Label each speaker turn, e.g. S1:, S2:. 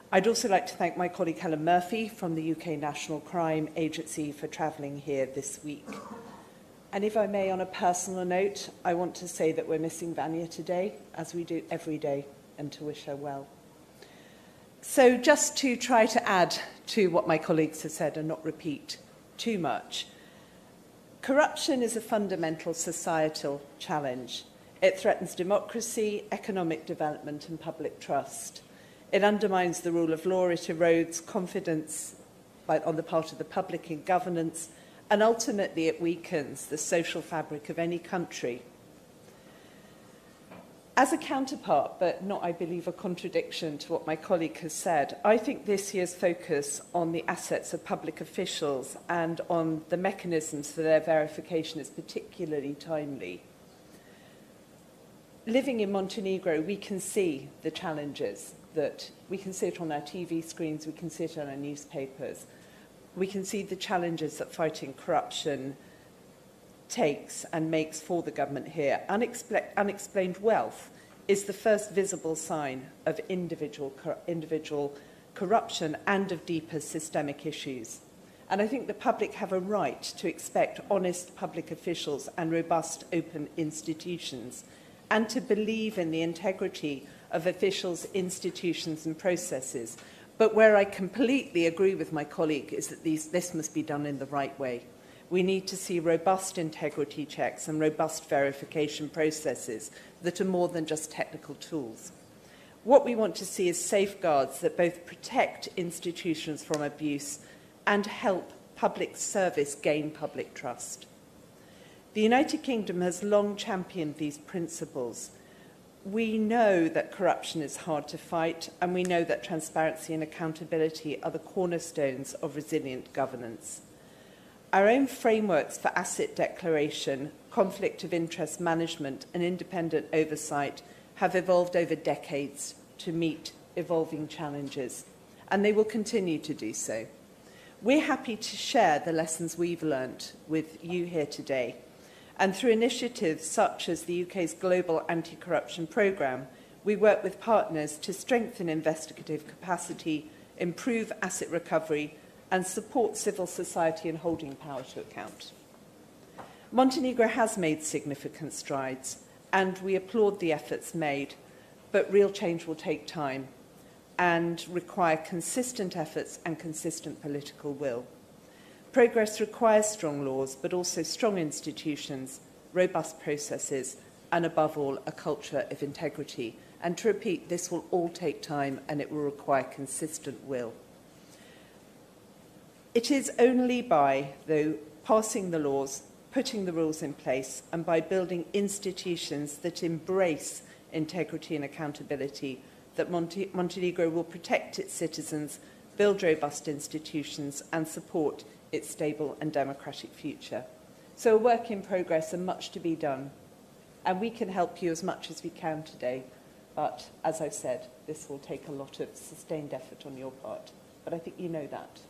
S1: I'd also like to thank my colleague Helen Murphy from the UK National Crime Agency for travelling here this week. And if I may, on a personal note, I want to say that we're missing Vanya today, as we do every day, and to wish her well. So just to try to add to what my colleagues have said and not repeat too much, corruption is a fundamental societal challenge. It threatens democracy, economic development and public trust. It undermines the rule of law, it erodes confidence on the part of the public in governance, and ultimately it weakens the social fabric of any country. As a counterpart, but not, I believe, a contradiction to what my colleague has said, I think this year's focus on the assets of public officials and on the mechanisms for their verification is particularly timely. Living in Montenegro, we can see the challenges that we can see it on our TV screens, we can see it on our newspapers. We can see the challenges that fighting corruption takes and makes for the government here. Unexplained wealth is the first visible sign of individual corruption and of deeper systemic issues. And I think the public have a right to expect honest public officials and robust open institutions, and to believe in the integrity of officials, institutions and processes. But where I completely agree with my colleague is that this must be done in the right way. We need to see robust integrity checks and robust verification processes that are more than just technical tools. What we want to see is safeguards that both protect institutions from abuse and help public service gain public trust. The United Kingdom has long championed these principles. We know that corruption is hard to fight, and we know that transparency and accountability are the cornerstones of resilient governance. Our own frameworks for asset declaration, conflict of interest management and independent oversight have evolved over decades to meet evolving challenges, and they will continue to do so. We're happy to share the lessons we've learnt with you here today. And through initiatives such as the UK's Global Anti-Corruption Programme, we work with partners to strengthen investigative capacity, improve asset recovery, and support civil society in holding power to account. Montenegro has made significant strides, and we applaud the efforts made, but real change will take time and require consistent efforts and consistent political will. Progress requires strong laws, but also strong institutions, robust processes, and above all, a culture of integrity. And to repeat, this will all take time and it will require consistent will. It is only by, though, passing the laws, putting the rules in place, and by building institutions that embrace integrity and accountability that Montenegro will protect its citizens, build robust institutions, and support its stable and democratic future. So a work in progress and much to be done. And we can help you as much as we can today. But as I've said, this will take a lot of sustained effort on your part. But I think you know that.